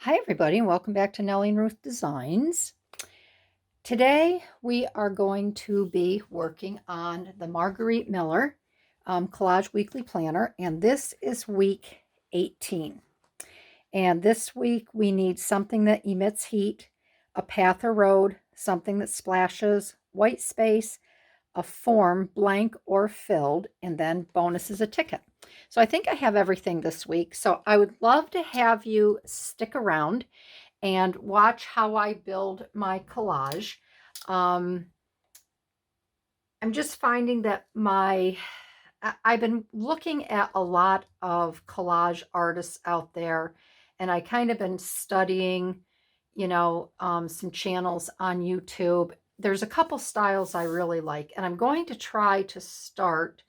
Hi, everybody, and welcome back to Nellie and Ruth Designs. Today, we are going to be working on the Margarete Miller Collage Weekly Planner, and this is week 18. And this week, we need something that emits heat, a path or road, something that splashes, white space, a form, blank or filled, and then bonus is a ticket. So I think I have everything this week. So I would love to have you stick around and watch how I build my collage. Um, I'm just finding that I've been looking at a lot of collage artists out there, and I kind of been studying, some channels on YouTube. There's a couple styles I really like, and I'm going to try to start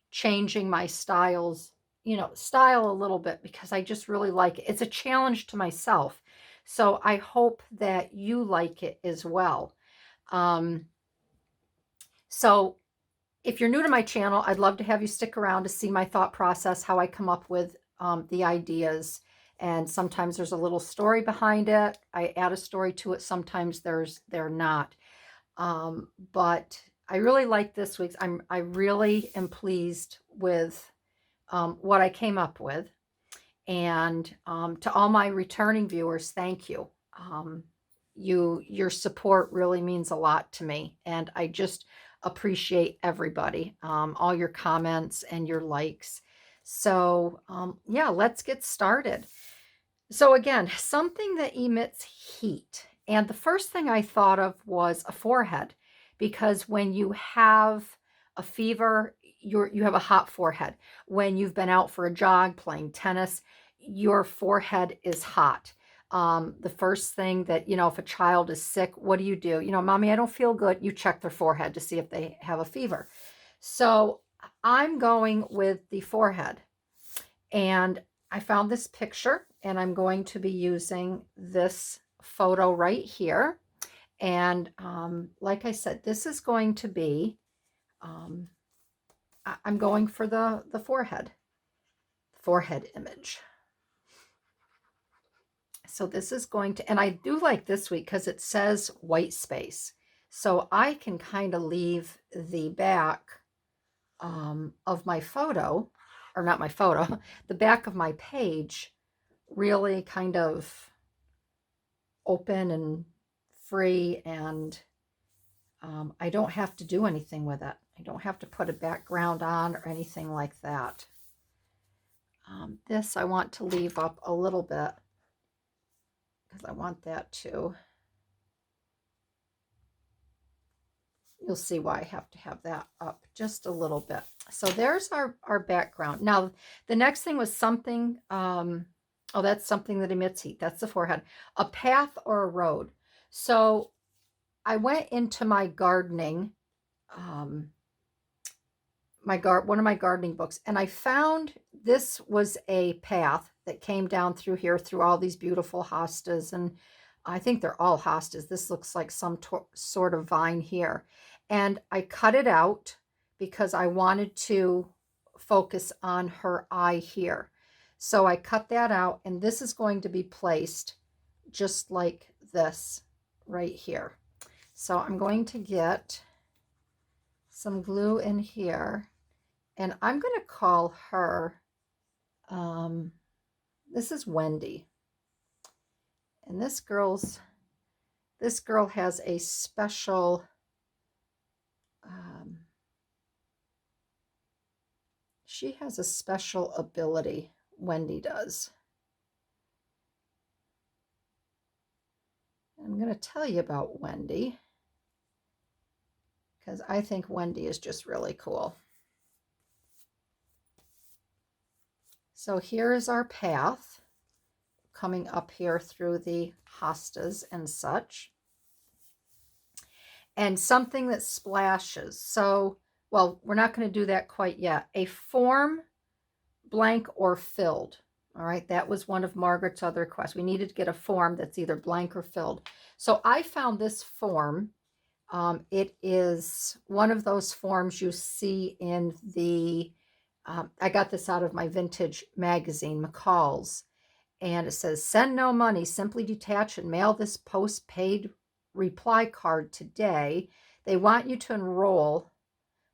changing my style a little bit because I just really like it. It's a challenge to myself. So I hope that you like it as well. Um, so if you're new to my channel, I'd love to have you stick around to see my thought process, how I come up with the ideas. And sometimes there's a little story behind it. I add a story to it. Sometimes they're not. But I really like this week's. I really am pleased with what I came up with. And to all my returning viewers, thank you. Your support really means a lot to me, and I just appreciate everybody, all your comments and your likes. So yeah, let's get started. So again, something that emits heat. And the first thing I thought of was a forehead, because when you have a fever, you have a hot forehead. When you've been out for a jog, playing tennis, your forehead is hot. The first thing that, if a child is sick, what do? Mommy, I don't feel good. You check their forehead to see if they have a fever. So I'm going with the forehead. And I found this picture, and I'm going to be using this photo right here. And like I said, this is going to be, I'm going for the forehead image. So this is going to, and I do like this week because it says white space. So I can kind of leave the back of my photo, or not my photo, the back of my page really kind of open and free, and I don't have to do anything with it. I don't have to put a background on or anything like that. This I want to leave up a little bit because I want that to, you'll see why I have to have that up just a little bit. So there's our background. Now, the next thing was something, oh, that's something that emits heat. That's the forehead. A path or a road. So I went into my gardening, one of my gardening books, and I found this was a path that came down through here, through all these beautiful hostas, and I think they're all hostas. This looks like some sort of vine here. And I cut it out because I wanted to focus on her eye here. So I cut that out, and this is going to be placed just like this right here. So I'm going to get some glue in here, and I'm going to call her, this is Wendy. And this girl has a special, she has a special ability, Wendy does. I'm going to tell you about Wendy because I think Wendy is just really cool. So here is our path coming up here through the hostas and such. And something that splashes. So, well, we're not going to do that quite yet. A form, blank or filled. All right, that was one of Margaret's other requests. We needed to get a form that's either blank or filled. So I found this form. It is one of those forms you see in the, I got this out of my vintage magazine, McCall's. And it says, send no money, simply detach and mail this postpaid reply card today. They want you to enroll.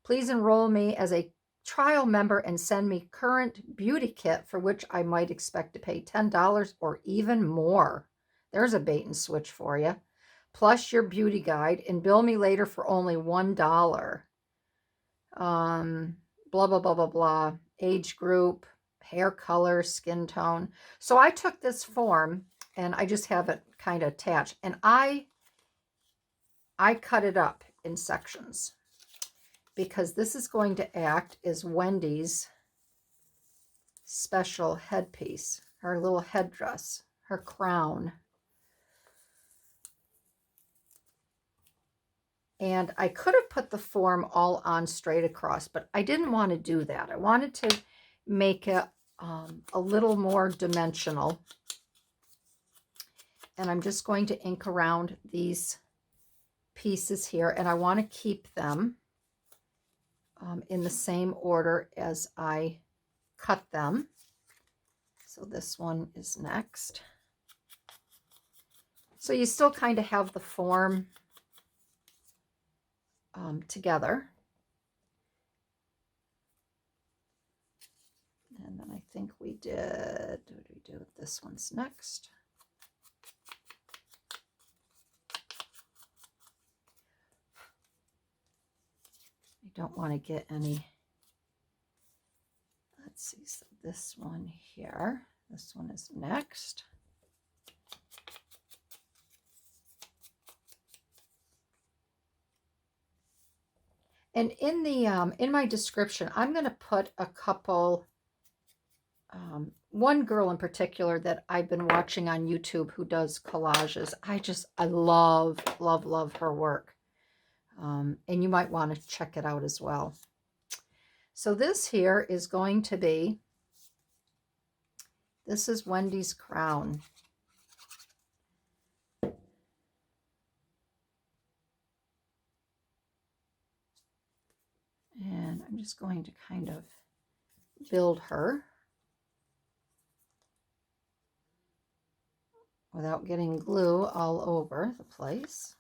Please enroll me as a trial member and send me current beauty kit for which I might expect to pay $10 or even more. There's a bait and switch for you. Plus your beauty guide, and bill me later for only $1. Blah, blah, blah, blah, blah. Age group, hair color, skin tone. So I took this form and I just have it kind of attached, and I cut it up in sections because this is going to act as Wendy's special headpiece, her little headdress, her crown. And I could have put the form all on straight across, but I didn't want to do that. I wanted to make it a little more dimensional. And I'm just going to ink around these pieces here, and I want to keep them in the same order as I cut them. So this one is next. So you still kind of have the form together. And then I think we did, what did we do? This one's next. I don't want to get any, let's see, so this one here, this one is next. And in the in my description, I'm going to put a couple, one girl in particular that I've been watching on YouTube who does collages. I love, love, love her work. And you might want to check it out as well. So this here is going to be, this is Wendy's crown. And I'm just going to kind of build her without getting glue all over the place.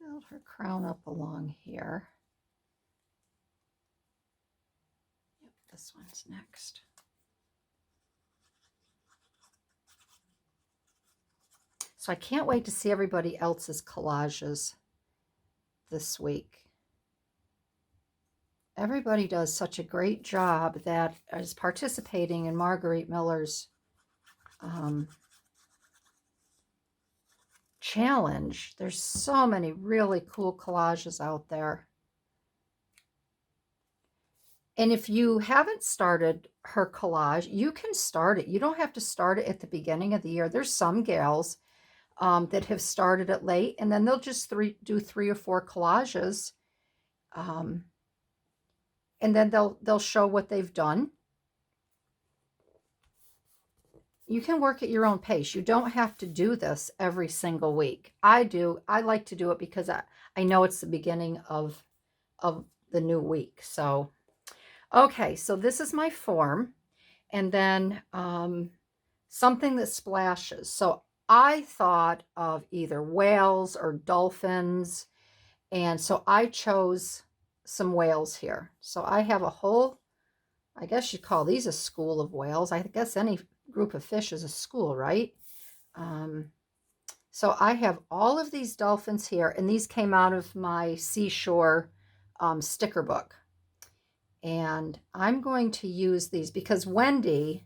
Build her crown up along here. Yep, this one's next. So I can't wait to see everybody else's collages this week. Everybody does such a great job that is participating in Margarete Miller's challenge. There's so many really cool collages out there. And if you haven't started her collage, you can start it. You don't have to start it at the beginning of the year. There's some gals that have started it late, and then they'll just do 3 or 4 collages, and then they'll show what they've done. You can work at your own pace. You don't have to do this every single week. I do. I like to do it because I know it's the beginning of the new week. So, okay, so this is my form, and then something that splashes. So I thought of either whales or dolphins, and so I chose some whales here. So I have a whole, I guess you'd call these a school of whales. I guess any group of fish is a school, right? So I have all of these dolphins here, and these came out of my seashore sticker book. And I'm going to use these because Wendy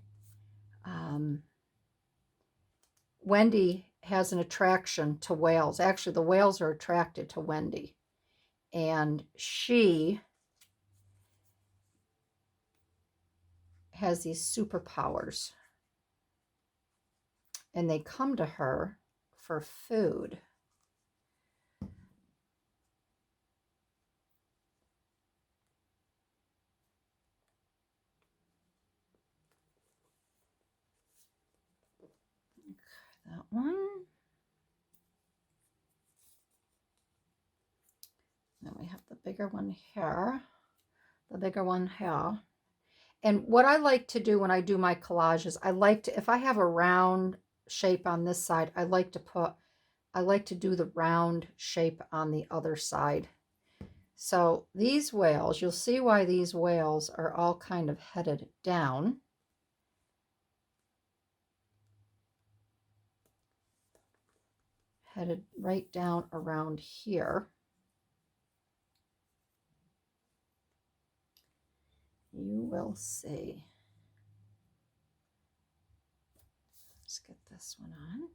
has an attraction to whales. Actually, the whales are attracted to Wendy. And she has these superpowers. And they come to her for food. That one. Then we have the bigger one here, the bigger one here. And what I like to do when I do my collages, I like to, if I have a round shape on this side, I like to do the round shape on the other side. So these whales, you'll see why these whales are all kind of headed down. Headed right down around here. You will see. Let's get this one on.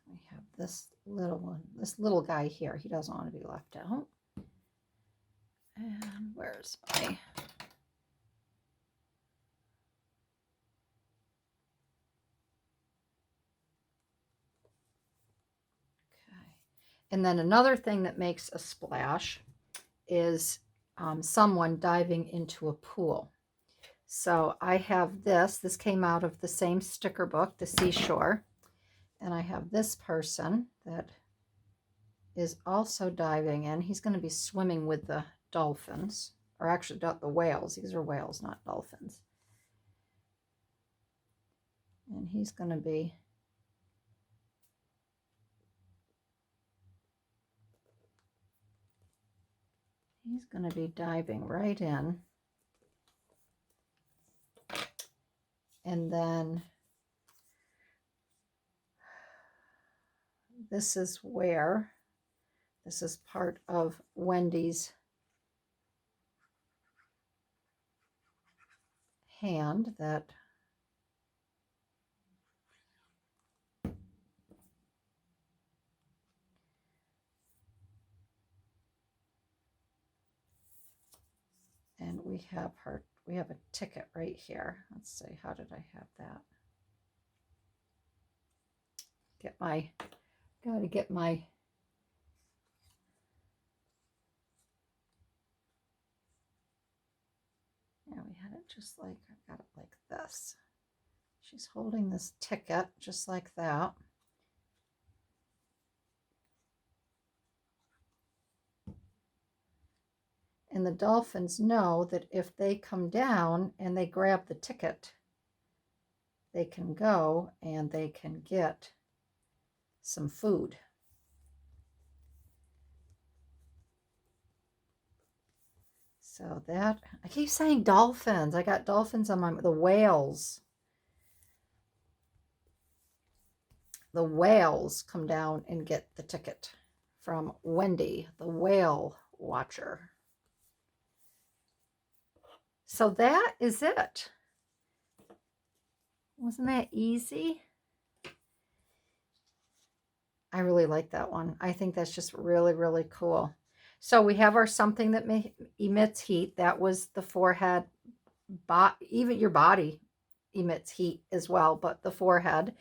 We have this little one, this little guy here. He doesn't want to be left out. And where's my... Okay. And then another thing that makes a splash is someone diving into a pool. So I have this. This came out of the same sticker book, The Seashore. And I have this person that is also diving in. He's going to be swimming with the dolphins, or actually the whales. These are whales, not dolphins. And he's going to be diving right in. And then this is where, this is part of Wendy's hand that and we have a ticket right here. Let's see, how did I have that? Gotta get my, yeah, we had it just like, I got it like this. She's holding this ticket just like that. And the dolphins know that if they come down and they grab the ticket, they can go and they can get some food. So that, I keep saying dolphins. I got dolphins on the whales. The whales come down and get the ticket from Wendy, the whale watcher. So that is it. Wasn't that easy? I really like that one. I think that's just really, really cool. So we have our something that emits heat. That was the forehead. Even your body emits heat as well, but the forehead.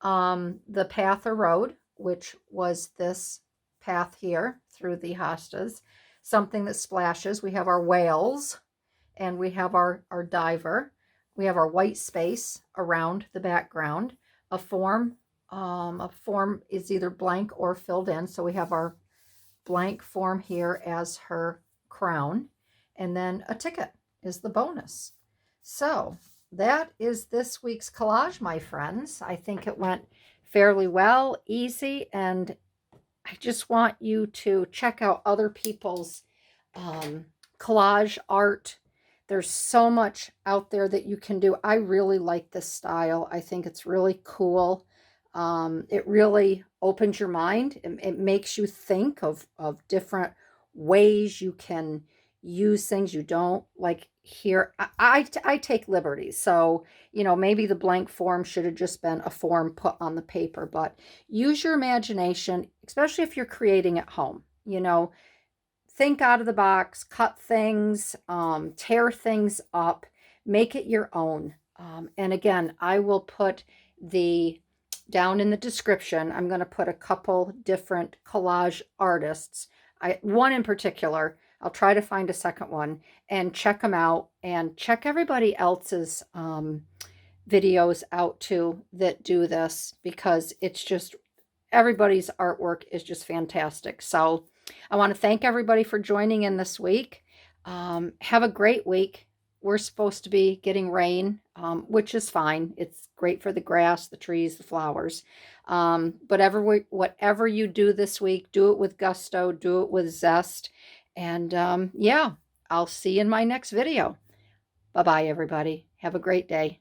The path or road, which was this path here through the hostas. Something that splashes. We have our whales, and we have our diver. We have our white space around the background. A form is either blank or filled in. So we have our blank form here as her crown. And then a ticket is the bonus. So that is this week's collage, my friends. I think it went fairly well, easy, and I just want you to check out other people's collage art. There's so much out there that you can do. I really like this style. I think it's really cool. It really opens your mind. It makes you think of different ways you can use things. You don't like here. I take liberties. So, you know, maybe the blank form should have just been a form put on the paper, but use your imagination, especially if you're creating at home. You know, think out of the box, cut things, tear things up, make it your own. And again, I will put down in the description, I'm going to put a couple different collage artists. One in particular, I'll try to find a second one and check them out, and check everybody else's videos out too that do this, because it's just, everybody's artwork is just fantastic. So I want to thank everybody for joining in this week. Have a great week. We're supposed to be getting rain, which is fine. It's great for the grass, the trees, the flowers. But whatever you do this week, do it with gusto, do it with zest. And yeah, I'll see you in my next video. Bye-bye, everybody. Have a great day.